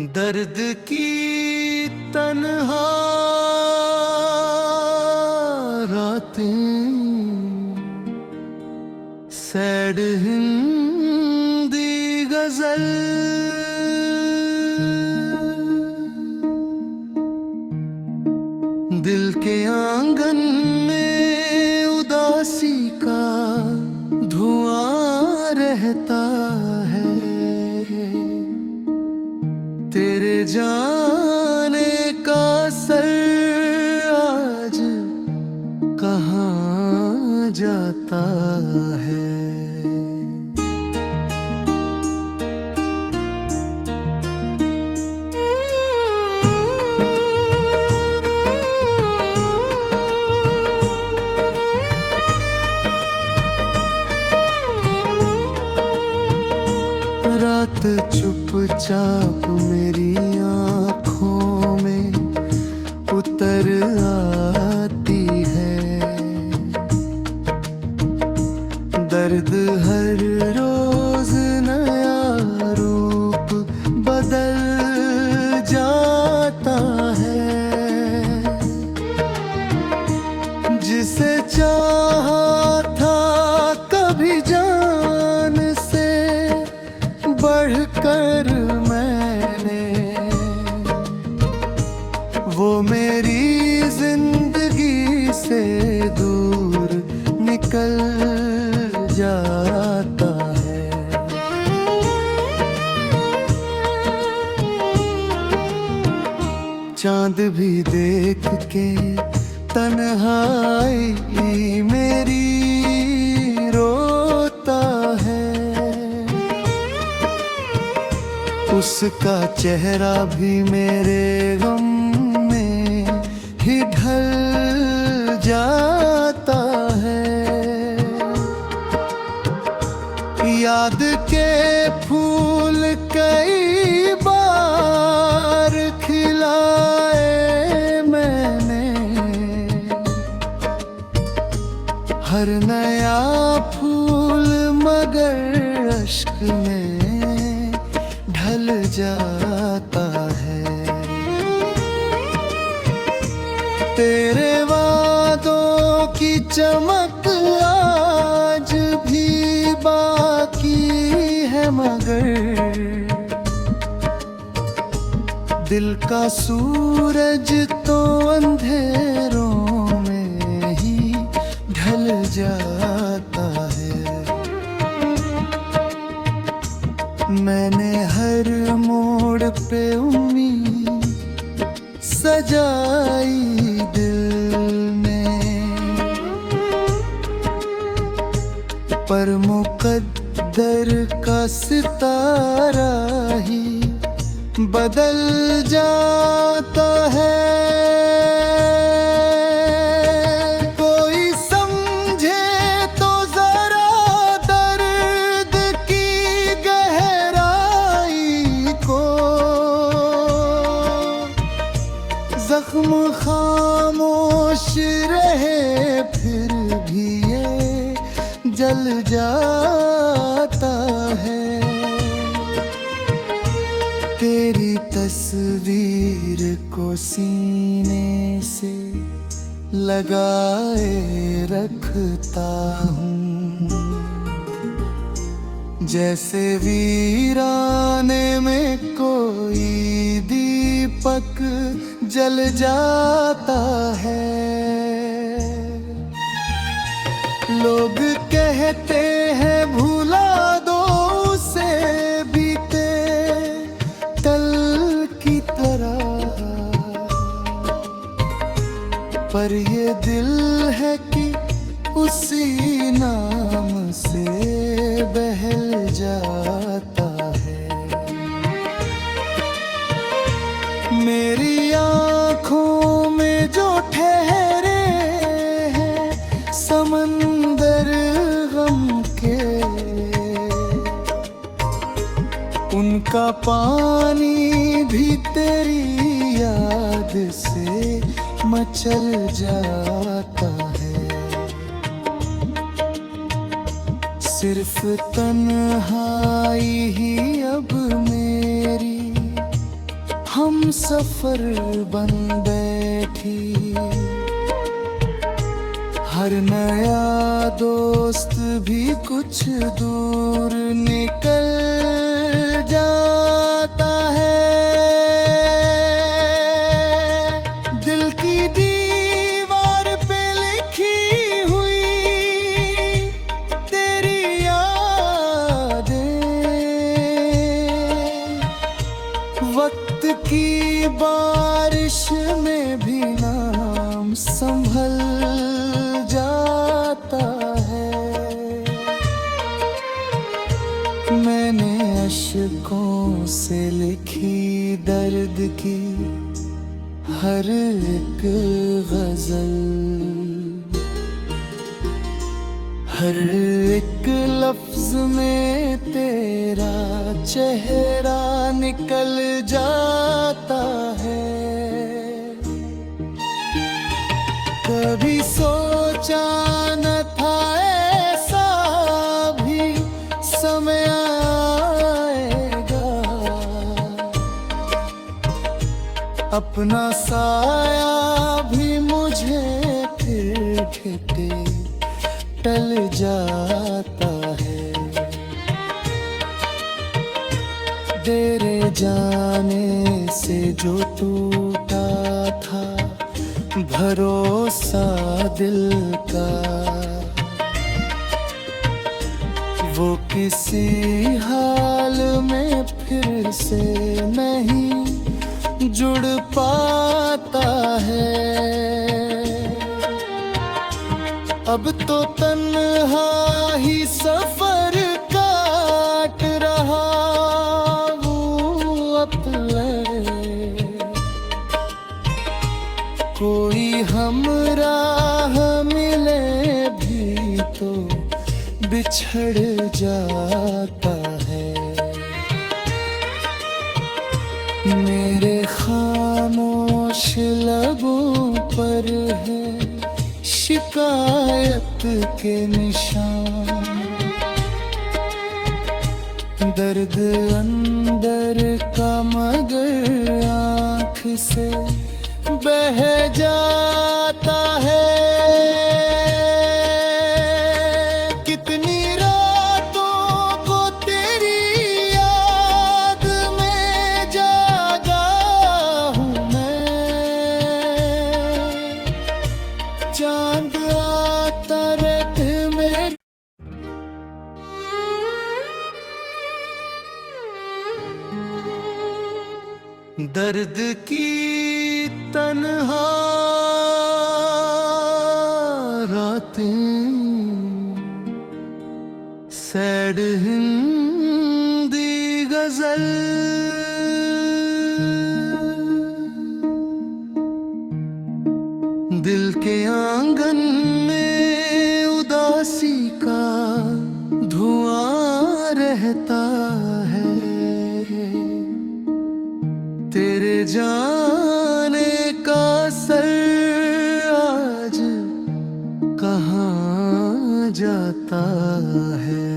दर्द की तन्हा रातें, सैड हिंदी गजल, दिल के आंगन में उदासी का धुआं रहता है। तेरे जाने का सर आज कहाँ जाता है। रात चुपचाप मेरी आँखों में उतर आती है। दर्द हर रोज नया रूप बदल जाता है। जिसे चाहा था कभी जान से बढ़कर मैंने, वो मेरी जिंदगी से दूर निकल जाता है। चांद भी देख के तन्हाई मेरी रोता है। उसका चेहरा भी मेरे गम में ही ढल जाता है। याद के फूल कई बार खिलाए मैंने, हर नया फूल मगर अश्क में ढल जाता है। तेरे वादों की चमक आज भी बाकी है, मगर दिल का सूरज तो अंधेरों में ही ढल जाता है। मैंने हर मोड़ पे उम्मीद सजाई दिल में, पर मुकद्दर का सितारा ही बदल जाता है। कोई समझे तो जरा दर्द की गहराई को, जख्म खामोश रहे फिर भी ये जल जाता है। तेरी तस्वीर को सीने से लगाए रखता हूँ, जैसे वीराने में कोई दीपक जल जाता है। लोग कहते हैं भुला दो उसे बीते कल की तरह, पर ये दिल है कि उसी नाम से बहल जाता है। मेरी आँखों में जो ठहरे हैं समंदर गम के, उनका पानी भी तेरी याद से मचल जाता है। सिर्फ तन्हाई ही अब मेरी हम सफर बन बैठी। हर नया दोस्त भी कुछ दूर निकल जाता है। दिल की दीवार पे लिखी हुई तेरी यादें वक्त की बारिश में भी नाम संभल जाता है। मैंने अश्कों से लिखी दर्द की हर एक गजल, हर एक लफ्ज में तेरा चेहरा निकल जाता है। कभी सोचा न था ऐसा भी समय आएगा, अपना साया भी मुझे फिर घिटे टल जाता है। तेरे जाने से जो टूटा था भरोसा दिल का, वो किसी हाल में फिर से नहीं जुड़ पाता है। अब तो तन्हा ही सफर काट रहा हूँ अपने। कोई हमराह मिले भी तो बिछड़ जाता है। मेरे खामोश लबों पर है शिकायत के निशान। दर्द अंदर का मगर आँख से बह जाता है। कितनी रातों को तेरी याद में जागा हूँ मैं। चांद आता रात में दर्द की तन्हा रातें, सैड हिंदी गजल। दिल के आंगन में उदासी का धुआं रहता है। तेरे जाने का सर आज कहाँ जाता है।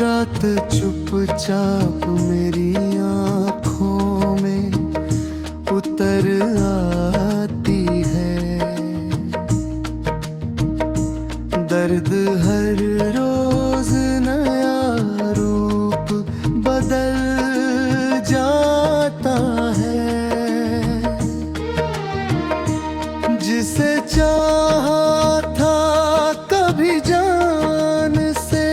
रात चुपचाप मेरी आँखों में उतर आती है। दर्द हर रोज नया रूप बदल जाता है। जिसे चाहा था कभी जान से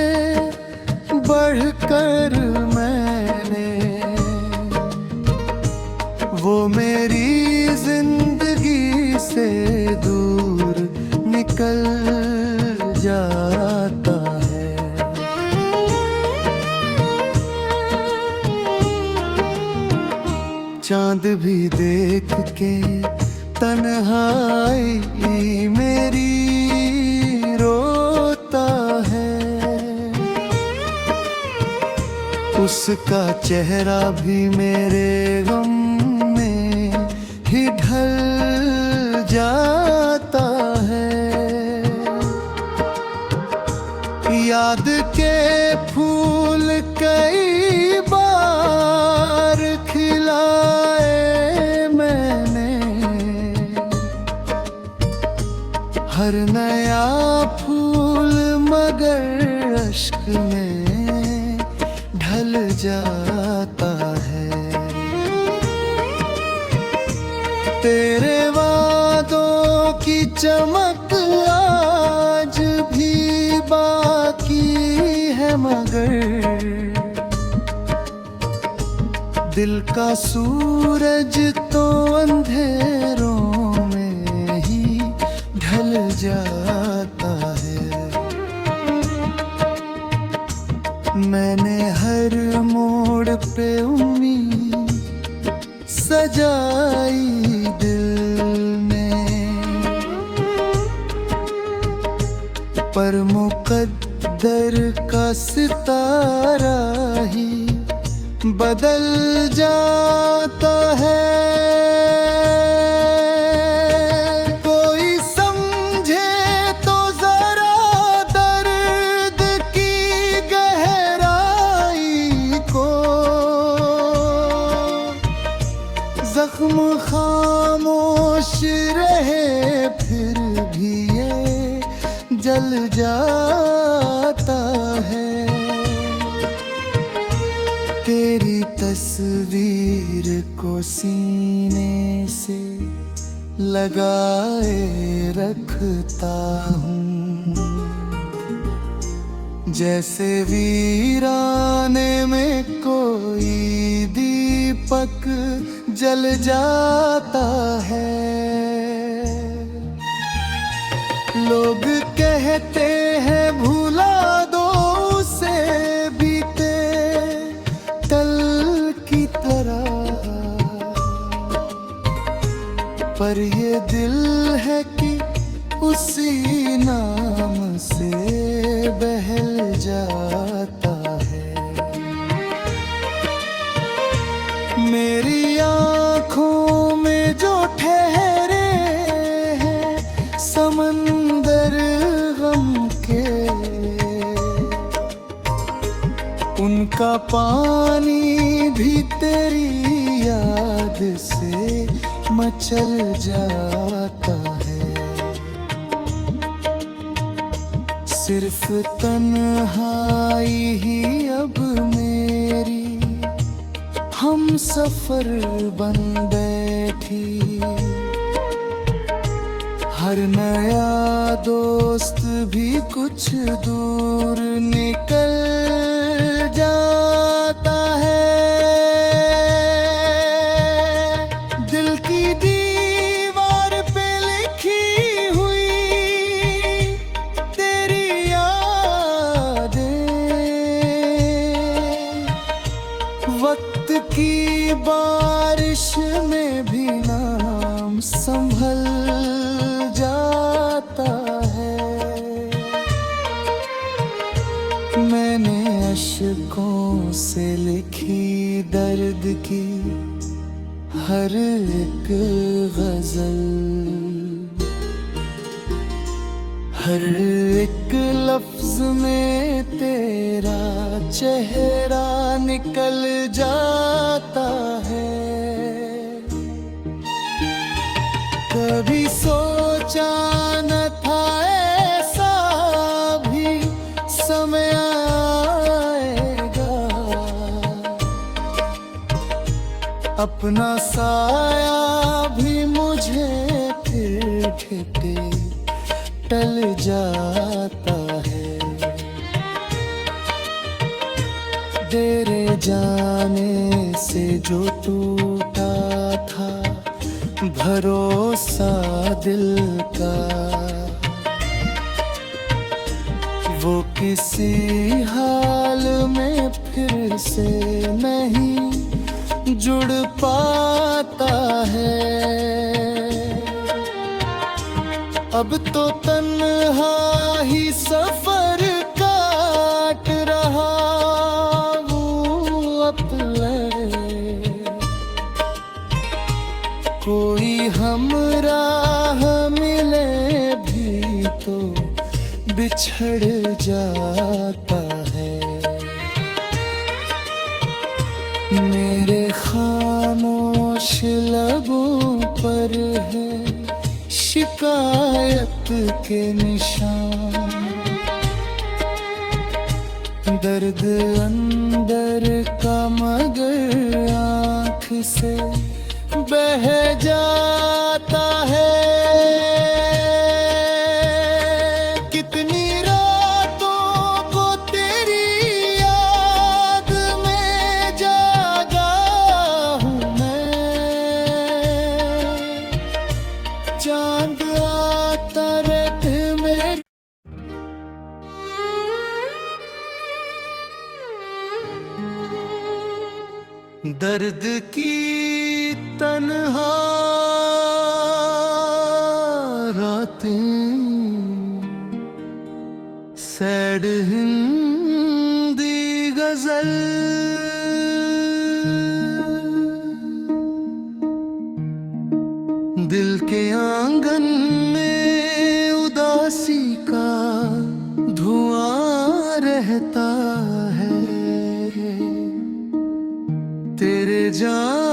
बढ़कर मैंने, वो मेरी जिंदगी से दूर निकल जाता है। चांद भी देख के तन्हाई मेरी रोता है। उस उसका चेहरा भी मेरे गम में ही ढल जाता है। याद के फूल कई बार खिलाए मैंने, हर नया फूल मगर अश्क में ढल जाता है। तेरे वादों की चमक आज भी बाकी है, मगर दिल का सूरज तो अंधेरों में ही ढल जाता है। मैंने हर मोड़ पे उम्मीद सजाई दिल में, पर मुकद्दर का सितारा ही बदल जाता है। कोई समझे तो जरा दर्द की गहराई को, जख्म खामोश रहे फिर भी ये जल जाता है। तेरी तस्वीर को सीने से लगाए रखता हूँ, जैसे वीराने में कोई दीपक जल जाता है। लोग कहते हैं भुला दो उसे बीते कल की तरह, पर ये दिल है कि उसी नाम से बहल जाता है। मेरी आँखों में जो ठहरे हैं समंदर गम के, उनका पानी भी तेरी याद से मचल जाता है। सिर्फ तन्हाई ही अब मेरी हम सफर बन बैठी, हर नया दोस्त भी कुछ दूर निकल जाता है। दिल की दीवार पे लिखी हुई तेरी यादें, वक्त की बारिश में भी नाम संभल जाता है। मैंने अश्कों से लिखी दर्द की हर एक गजल, हर एक लफ्ज में तेरा चेहरा निकल जाता है। कभी सोचा न था ऐसा भी समय आएगा, अपना साया भी मुझे फिर ठेके टल जाता है। तेरे जाने से जो टूटा था भरोसा दिल का, वो किसी हाल में फिर से नहीं जुड़ पाता है। अब तो तन्हा ही सफर काट रहा हूँ, तो बिछड़ जाता है। मेरे खामोश लबों पर है शिकायत के निशान। दर्द अंदर का मगर आँख से बह जाता है। कितनी रातों को तेरी याद में जागा हूँ मैं। चांद आता रात में दर्द की तन्हा रातें, सैड हिंदी गजल। दिल के आंगन में उदासी का धुआं रहता है। तेरे जान